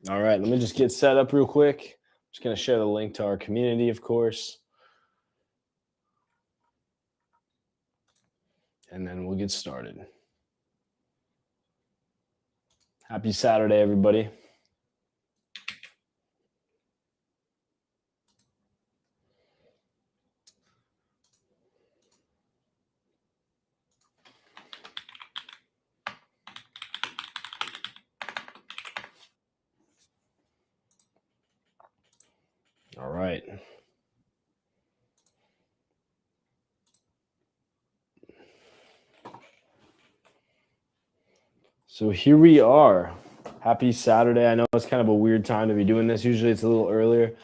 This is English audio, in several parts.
All right, let me just get set up real quick. Just going to share the link to our community, of course. And then we'll get started. Happy Saturday, everybody. All right. So here we are. Happy Saturday. I know it's kind of a weird time to be doing this. Usually it's a little earlier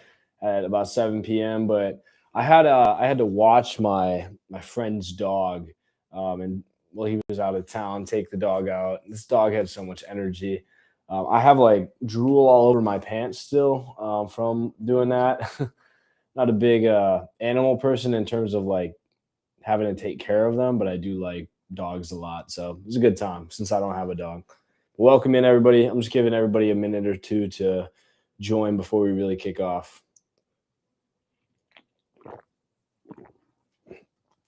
at about 7 p.m., but I had to watch my friend's dog, and well, he was out of town, take the dog out. This dog had so much energy. I have like drool all over my pants still from doing that. Not a big animal person in terms of like having to take care of them, but I do like dogs a lot. So it was a good time since I don't have a dog. Welcome in, everybody. I'm just giving everybody a minute or two to join before we really kick off.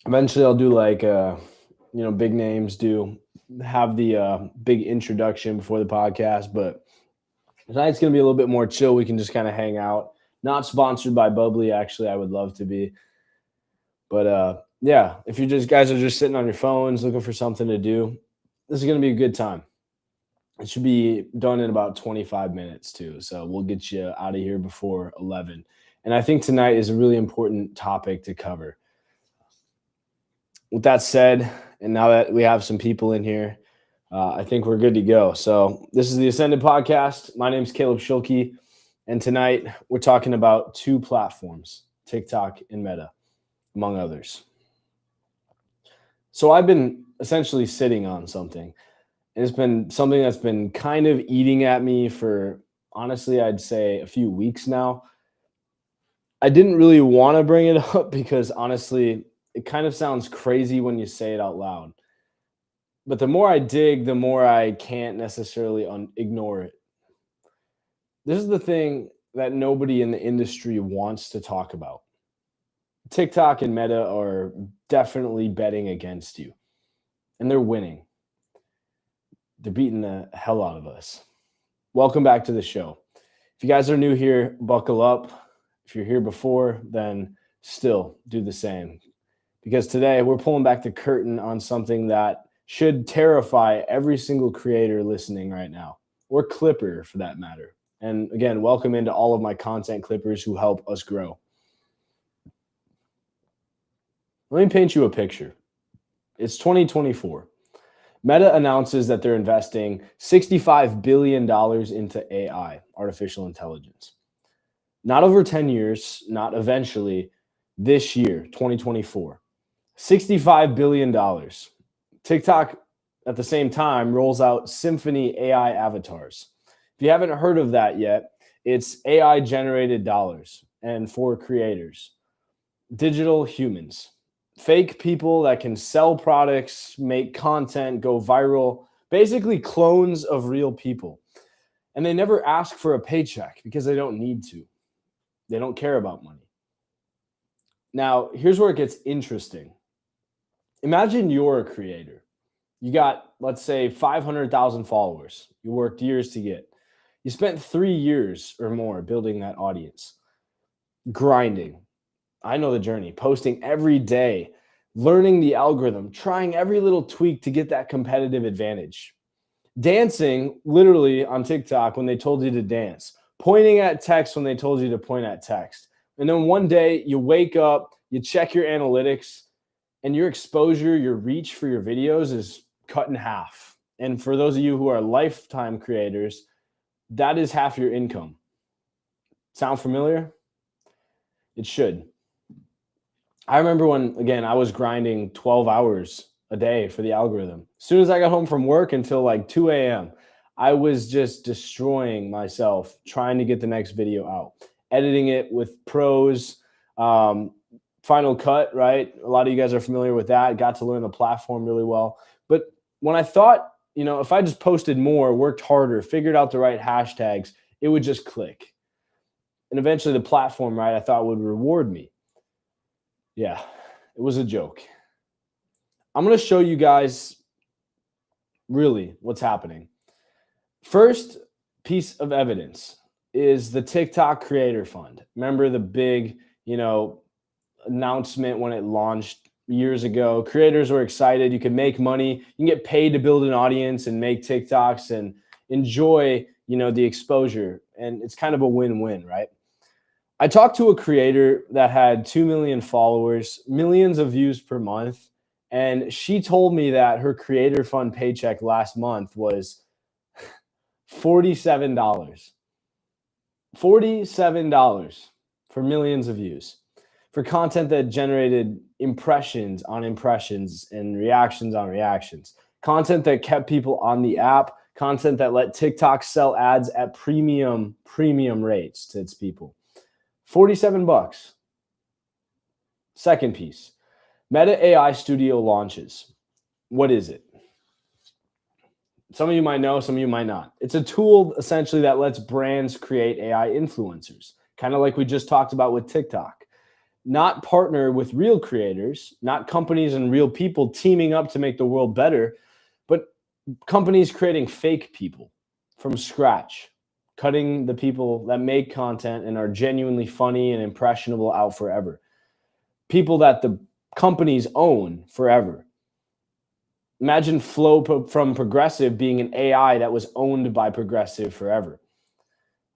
Eventually, I'll do like, big names do have the big introduction before the podcast, but tonight's going to be a little bit more chill. We can just kind of hang out. Not sponsored by Bubbly, actually. I would love to be. But yeah, if you just guys are just sitting on your phones looking for something to do, this is going to be a good time. It should be done in about 25 minutes too. So we'll get you out of here before 11. And I think tonight is a really important topic to cover. With that said, and now that we have some people in here, I think we're good to go. So this is the Ascended Podcast. My name is Caleb Schulke. And tonight we're talking about two platforms, TikTok and Meta, among others. So I've been essentially sitting on something. And it's been something that's been kind of eating at me for, honestly, I'd say a few weeks now. I didn't really want to bring it up because honestly, it kind of sounds crazy when you say it out loud. But the more I dig, the more I can't necessarily ignore it. This is the thing that nobody in the industry wants to talk about. TikTok and Meta are definitely betting against you, and they're winning. They're beating the hell out of us. Welcome back to the show. If you guys are new here, buckle up. If you're here before, then still do the same. Because today we're pulling back the curtain on something that should terrify every single creator listening right now, or clipper for that matter. And again, welcome into all of my content clippers who help us grow. Let me paint you a picture. It's 2024. Meta announces that they're investing $65 billion into AI, artificial intelligence. Not over 10 years, not eventually, this year, 2024. $65 billion. TikTok, at the same time, rolls out Symphony AI avatars. If you haven't heard of that yet, it's AI-generated dollars and for creators. Digital humans. Fake people that can sell products, make content, go viral, basically clones of real people. And they never ask for a paycheck because they don't need to. They don't care about money. Now, here's where it gets interesting. Imagine you're a creator. You got, let's say, 500,000 followers. You worked years to get. You spent 3 years or more building that audience, grinding. I know the journey, posting every day, learning the algorithm, trying every little tweak to get that competitive advantage. Dancing literally on TikTok when they told you to dance, pointing at text when they told you to point at text. And then one day you wake up, you check your analytics, and your exposure, your reach for your videos is cut in half. And for those of you who are lifetime creators, that is half your income. Sound familiar? It should. I remember when, again, I was grinding 12 hours a day for the algorithm. As soon as I got home from work until like 2 a.m., I was just destroying myself trying to get the next video out, editing it with pros, Final Cut, right? A lot of you guys are familiar with that. Got to learn the platform really well. But when I thought, if I just posted more, worked harder, figured out the right hashtags, it would just click. And eventually the platform, right, I thought would reward me. Yeah, it was a joke. I'm going to show you guys really what's happening. First piece of evidence is the TikTok Creator Fund. Remember the big, announcement when it launched years ago? Creators were excited. You could make money. You can get paid to build an audience and make TikToks and enjoy, the exposure. And it's kind of a win-win, right? I talked to a creator that had 2 million followers, millions of views per month. And she told me that her Creator Fund paycheck last month was $47. $47 for millions of views, for content that generated impressions on impressions and reactions on reactions, content that kept people on the app, content that let TikTok sell ads at premium rates to its people. $47. Second piece, Meta AI Studio launches. What is it? Some of you might know, some of you might not. It's a tool essentially that lets brands create AI influencers, kind of like we just talked about with TikTok. Not partner with real creators, not companies and real people teaming up to make the world better, but companies creating fake people from scratch, cutting the people that make content and are genuinely funny and impressionable out forever. People that the companies own forever. Imagine Flow from Progressive being an AI that was owned by Progressive forever.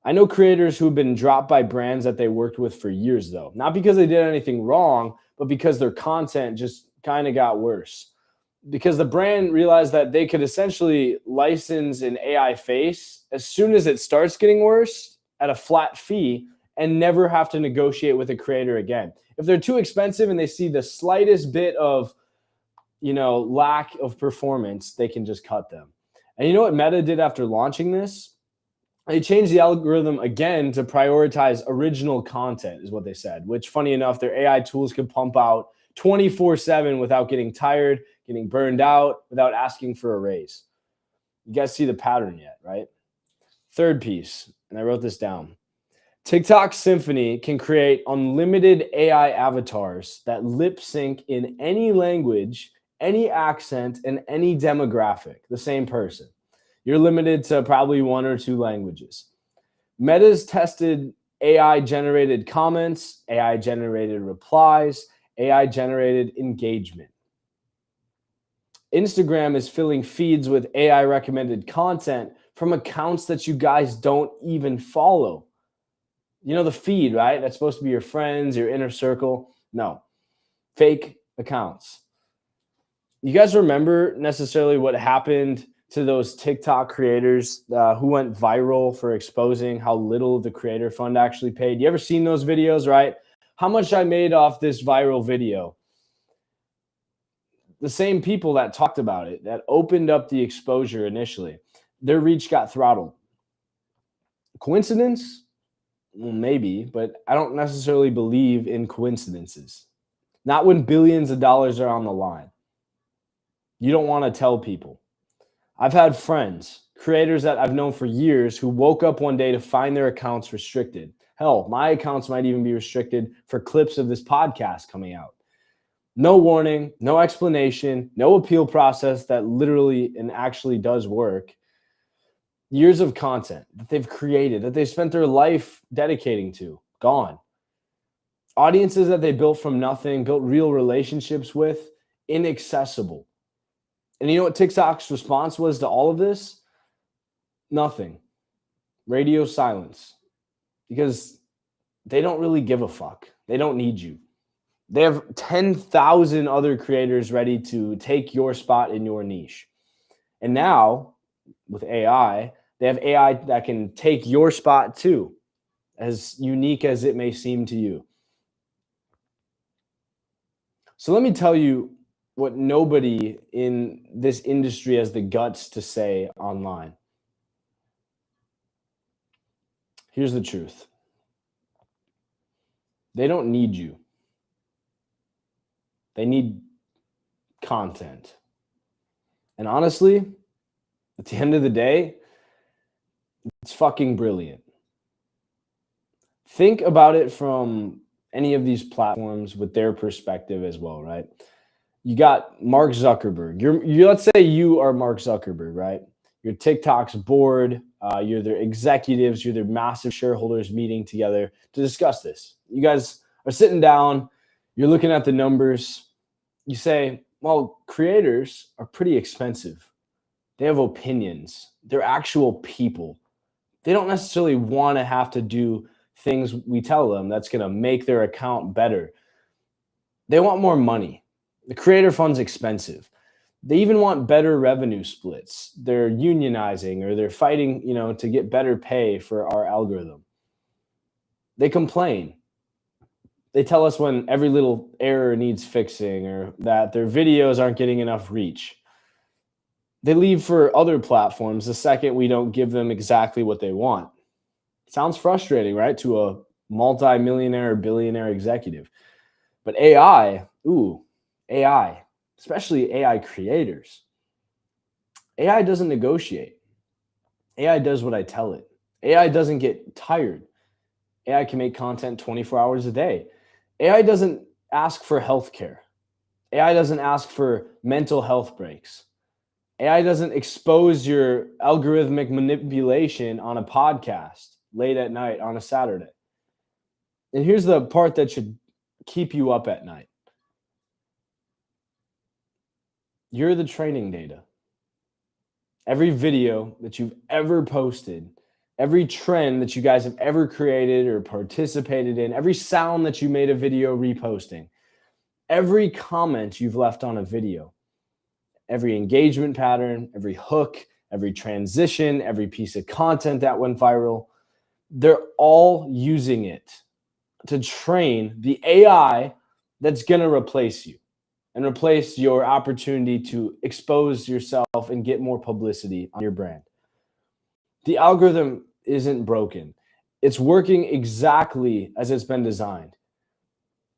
I know creators who have been dropped by brands that they worked with for years, though. Not because they did anything wrong, but because their content just kind of got worse. Because the brand realized that they could essentially license an AI face as soon as it starts getting worse at a flat fee and never have to negotiate with a creator again. If they're too expensive and they see the slightest bit of lack of performance, they can just cut them. And you know what Meta did after launching this? They changed the algorithm again to prioritize original content, is what they said, which, funny enough, their AI tools could pump out 24/7 without getting tired, getting burned out, without asking for a raise. You guys see the pattern yet, right? Third piece, and I wrote this down. TikTok Symphony can create unlimited AI avatars that lip sync in any language, any accent, and any demographic, the same person. You're limited to probably 1 or 2 languages. Meta's tested AI-generated comments, AI-generated replies, AI-generated engagement. Instagram is filling feeds with AI-recommended content from accounts that you guys don't even follow. The feed, right? That's supposed to be your friends, your inner circle. No, fake accounts. You guys remember necessarily what happened to those TikTok creators who went viral for exposing how little the Creator Fund actually paid? You ever seen those videos, right? How much I made off this viral video? The same people that talked about it, that opened up the exposure initially, their reach got throttled. Coincidence? Well, maybe, but I don't necessarily believe in coincidences. Not when billions of dollars are on the line. You don't want to tell people. I've had friends, creators that I've known for years, who woke up one day to find their accounts restricted. Hell, my accounts might even be restricted for clips of this podcast coming out. No warning, no explanation, no appeal process that literally and actually does work. Years of content that they've created, that they've spent their life dedicating to, gone. Audiences that they built from nothing, built real relationships with, inaccessible. And you know what TikTok's response was to all of this? Nothing. Radio silence. Because they don't really give a fuck. They don't need you. They have 10,000 other creators ready to take your spot in your niche. And now, with AI, they have AI that can take your spot too, as unique as it may seem to you. So let me tell you what nobody in this industry has the guts to say online. Here's the truth. They don't need you. They need content. And honestly, at the end of the day, it's fucking brilliant. Think about it from any of these platforms with their perspective as well, right? You got Mark Zuckerberg. Let's say you are Mark Zuckerberg, right? Your TikTok's board. You're their executives. You're their massive shareholders meeting together to discuss this. You guys are sitting down. You're looking at the numbers. You say, well, creators are pretty expensive. They have opinions. They're actual people. They don't necessarily want to have to do things we tell them that's going to make their account better. They want more money. The creator fund's expensive. They even want better revenue splits. They're unionizing or they're fighting, to get better pay for our algorithm. They complain. They tell us when every little error needs fixing or that their videos aren't getting enough reach. They leave for other platforms the second we don't give them exactly what they want. Sounds frustrating, right? To a multi-millionaire or billionaire executive. But AI, especially AI creators, AI doesn't negotiate. AI does what I tell it. AI doesn't get tired. AI can make content 24 hours a day. AI doesn't ask for healthcare. AI doesn't ask for mental health breaks. AI doesn't expose your algorithmic manipulation on a podcast late at night on a Saturday. And here's the part that should keep you up at night. You're the training data. Every video that you've ever posted, every trend that you guys have ever created or participated in, every sound that you made a video reposting, every comment you've left on a video, every engagement pattern, every hook, every transition, every piece of content that went viral, they're all using it to train the AI that's going to replace you and replace your opportunity to expose yourself and get more publicity on your brand. The algorithm isn't broken. It's working exactly as it's been designed.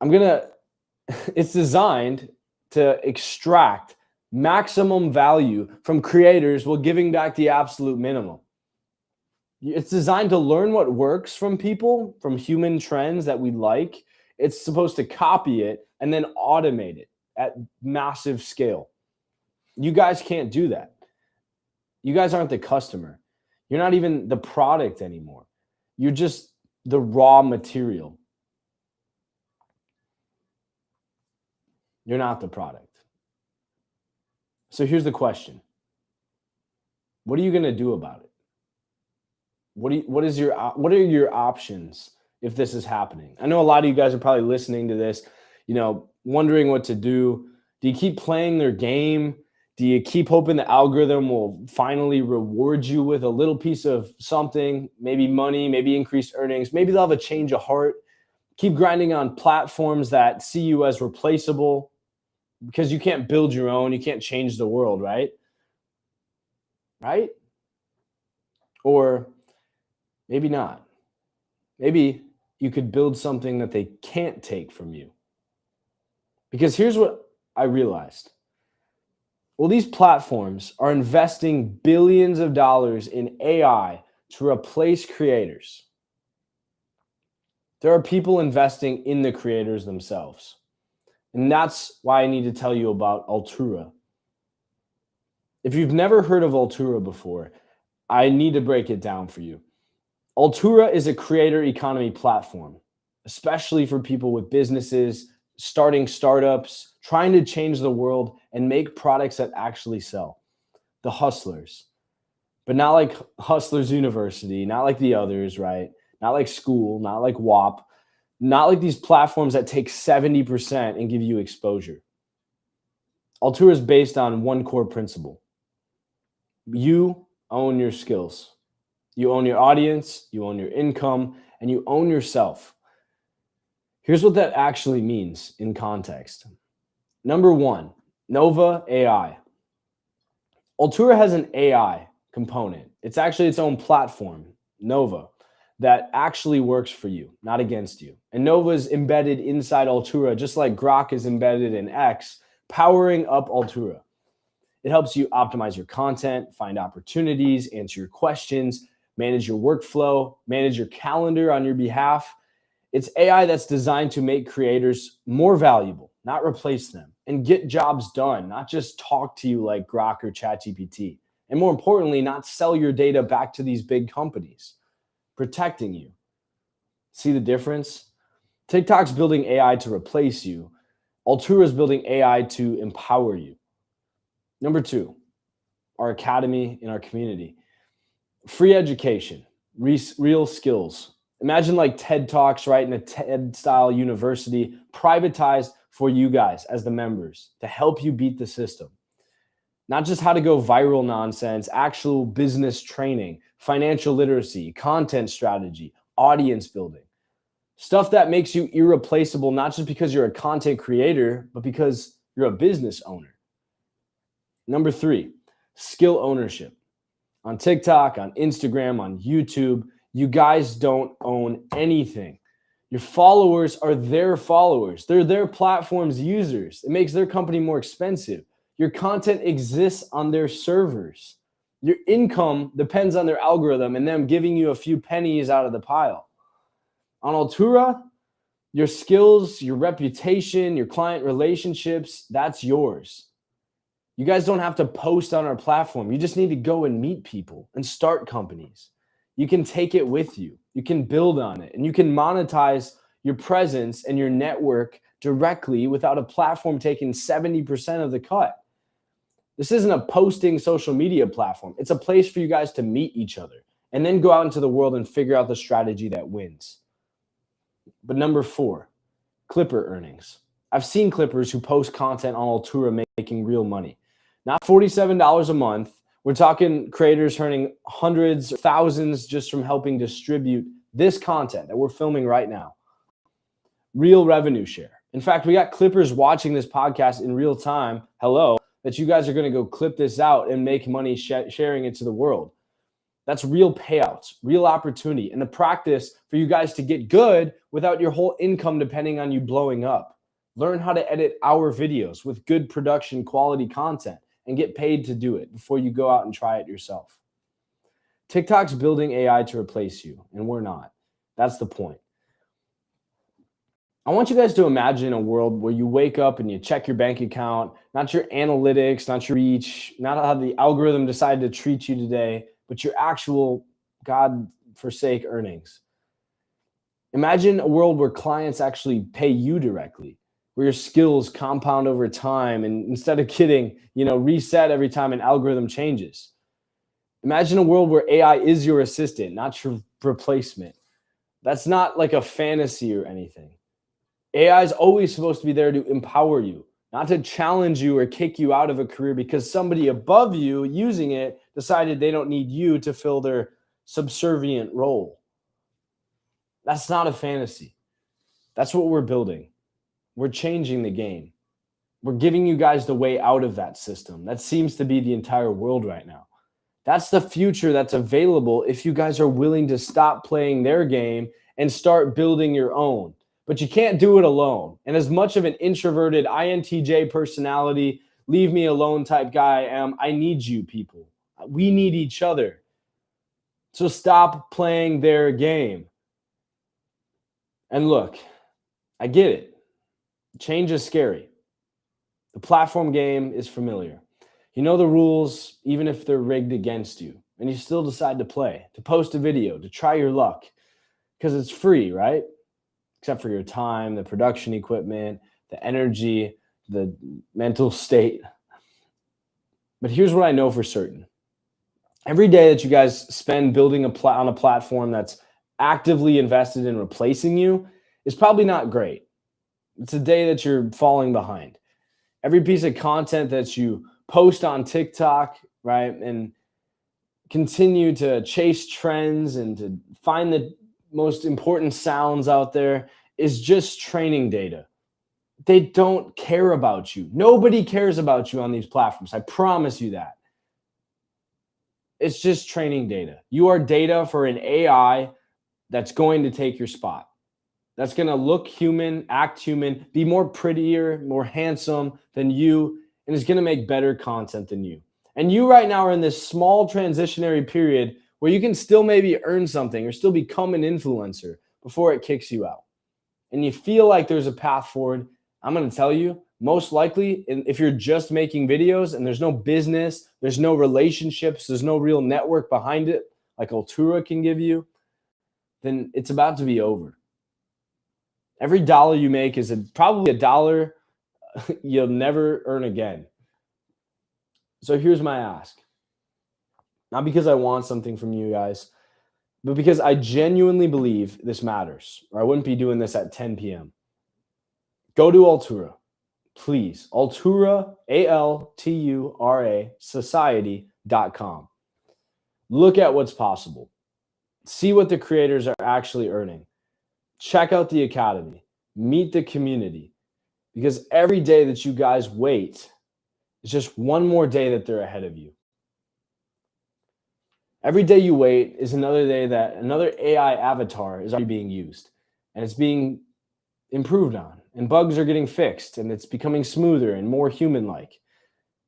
It's designed to extract maximum value from creators while giving back the absolute minimum. It's designed to learn what works from people, from human trends that we like. It's supposed to copy it and then automate it at massive scale. You guys can't do that. You guys aren't the customer. You're not even the product anymore. You're just the raw material. You're not the product. So here's the question. What are you going to do about it? What are your options if this is happening? I know a lot of you guys are probably listening to this, wondering what to do. Do you keep playing their game? Do you keep hoping the algorithm will finally reward you with a little piece of something, maybe money, maybe increased earnings, maybe they'll have a change of heart? Keep grinding on platforms that see you as replaceable because you can't build your own, you can't change the world, right? Right? Or maybe not. Maybe you could build something that they can't take from you. Because here's what I realized. Well, these platforms are investing billions of dollars in AI to replace creators. There are people investing in the creators themselves. And that's why I need to tell you about Altura. If you've never heard of Altura before, I need to break it down for you. Altura is a creator economy platform, especially for people with businesses, starting startups, trying to change the world and make products that actually sell. The hustlers. But not like Hustlers University, not like the others, right? Not like school, not like WAP, not like these platforms that take 70% and give you exposure. Altura is based on one core principle. You own your skills. You own your audience, you own your income, and you own yourself. Here's what that actually means in context. Number one, Nova AI. Altura has an AI component. It's actually its own platform, Nova, that actually works for you, not against you. And Nova is embedded inside Altura, just like Grok is embedded in X, powering up Altura. It helps you optimize your content, find opportunities, answer your questions, manage your workflow, manage your calendar on your behalf. It's AI that's designed to make creators more valuable, not replace them, and get jobs done, not just talk to you like Grok or ChatGPT. And more importantly, not sell your data back to these big companies, protecting you. See the difference? TikTok's building AI to replace you. Altura is building AI to empower you. Number 2, our academy in our community. Free education, real skills. Imagine like TED Talks, right? In a TED-style university, privatized for you guys as the members to help you beat the system. Not just how to go viral nonsense, actual business training, financial literacy, content strategy, audience building. Stuff that makes you irreplaceable, not just because you're a content creator, but because you're a business owner. Number 3, skill ownership. On TikTok, on Instagram, on YouTube, you guys don't own anything. Your followers are their followers. They're their platform's users. It makes their company more expensive. Your content exists on their servers. Your income depends on their algorithm and them giving you a few pennies out of the pile. On Altura, your skills, your reputation, your client relationships, that's yours. You guys don't have to post on our platform. You just need to go and meet people and start companies. You can take it with you. You can build on it, and you can monetize your presence and your network directly without a platform taking 70% of the cut. This isn't a posting social media platform. It's a place for you guys to meet each other and then go out into the world and figure out the strategy that wins. But number 4, Clipper earnings. I've seen Clippers who post content on Altura making real money. Not $47 a month. We're talking creators earning hundreds, thousands just from helping distribute this content that we're filming right now. Real revenue share. In fact, we got Clippers watching this podcast in real time. Hello, that you guys are going to go clip this out and make money sharing it to the world. That's real payouts, real opportunity, and the practice for you guys to get good without your whole income depending on you blowing up. Learn how to edit our videos with good production quality content and get paid to do it before you go out and try it yourself. TikTok's building AI to replace you, and we're not. That's the point. I want you guys to imagine a world where you wake up and you check your bank account, not your analytics, not your reach, not how the algorithm decided to treat you today, but your actual God-forsake earnings. Imagine a world where clients actually pay you directly, where your skills compound over time and instead of getting, reset every time an algorithm changes. Imagine a world where AI is your assistant, not your replacement. That's not like a fantasy or anything. AI is always supposed to be there to empower you, not to challenge you or kick you out of a career because somebody above you using it decided they don't need you to fill their subservient role. That's not a fantasy. That's what we're building. We're changing the game. We're giving you guys the way out of that system. That seems to be the entire world right now. That's the future that's available if you guys are willing to stop playing their game and start building your own. But you can't do it alone. And as much of an introverted INTJ personality, leave me alone type guy I am, I need you people. We need each other. So stop playing their game. And look, I get it. Change is scary. The platform game is familiar. You know the rules, even if they're rigged against you, and you still decide to play, to post a video, to try your luck, because it's free, right? Except for your time, the production equipment, the energy, the mental state. But here's what I know for certain. Every day that you guys spend building on a platform that's actively invested in replacing you is probably not great. It's a day that you're falling behind. Every piece of content that you post on TikTok, right, and continue to chase trends and to find the most important sounds out there is just training data. They don't care about you. Nobody cares about you on these platforms. I promise you that. It's just training data. You are data for an AI that's going to take your spot. That's going to look human, act human, be more prettier, more handsome than you, and is going to make better content than you. And you right now are in this small transitionary period where you can still maybe earn something or still become an influencer before it kicks you out, and you feel like there's a path forward, I'm going to tell you, most likely, if you're just making videos and there's no business, there's no relationships, there's no real network behind it, like Altura can give you, then it's about to be over. Every dollar you make is probably a dollar you'll never earn again. So here's my ask. Not because I want something from you guys, but because I genuinely believe this matters, or I wouldn't be doing this at 10 p.m. Go to Altura, please. Altura, Altura, society.com. Look at what's possible. See what the creators are actually earning. Check out the academy. Meet the community. Because every day that you guys wait is just one more day that they're ahead of you. Every day you wait is another day that another AI avatar is already being used, and it's being improved on, and bugs are getting fixed, and it's becoming smoother and more human-like,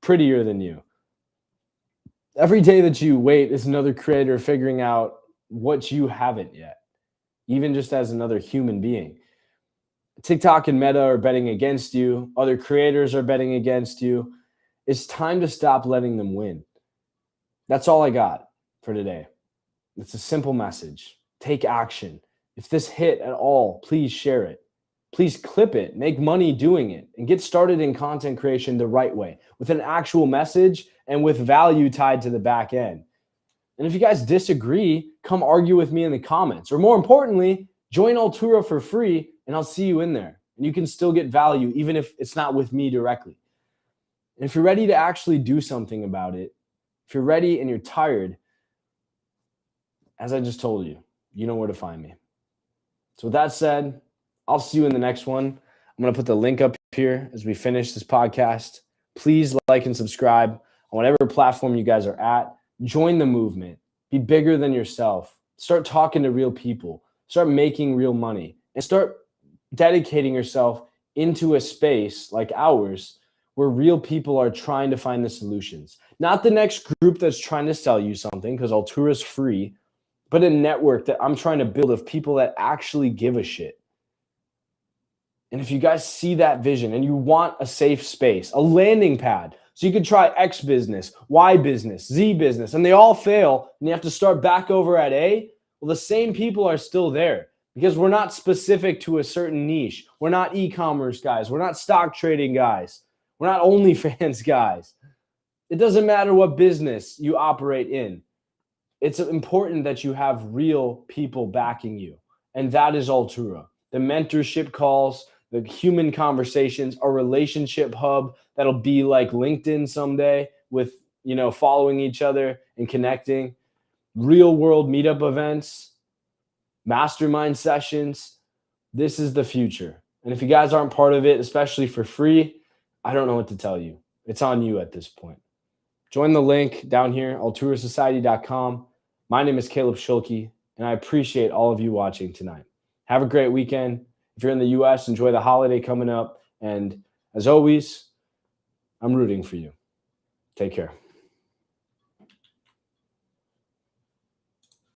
prettier than you. Every day that you wait is another creator figuring out what you haven't yet, even just as another human being. TikTok and Meta are betting against you. Other creators are betting against you. It's time to stop letting them win. That's all I got for today. It's a simple message. Take action. If this hit at all, please share it. Please clip it, make money doing it, and get started in content creation the right way, with an actual message and with value tied to the back end. And if you guys disagree, come argue with me in the comments. Or more importantly, join Altura for free, and I'll see you in there. And you can still get value, even if it's not with me directly. And if you're ready to actually do something about it, if you're ready and you're tired, as I just told you, you know where to find me. So with that said, I'll see you in the next one. I'm going to put the link up here as we finish this podcast. Please like and subscribe on whatever platform you guys are at. Join the movement. Be bigger than yourself. Start talking to real people. Start making real money. And start dedicating yourself into a space like ours where real people are trying to find the solutions. Not the next group that's trying to sell you something, because Altura is free, but a network that I'm trying to build of people that actually give a shit. And if you guys see that vision and you want a safe space, a landing pad, so you could try X business, Y business, Z business, and they all fail, and you have to start back over at A, well, the same people are still there because we're not specific to a certain niche. We're not e-commerce guys. We're not stock trading guys. We're not OnlyFans guys. It doesn't matter what business you operate in. It's important that you have real people backing you, and that is Altura. The mentorship calls, the human conversations, a relationship hub that'll be like LinkedIn someday with, following each other and connecting, real world meetup events, mastermind sessions. This is the future. And if you guys aren't part of it, especially for free, I don't know what to tell you. It's on you at this point. Join the link down here, alturasociety.com. My name is Caleb Schulke, and I appreciate all of you watching tonight. Have a great weekend. If you're in the U.S., enjoy the holiday coming up. And as always, I'm rooting for you. Take care.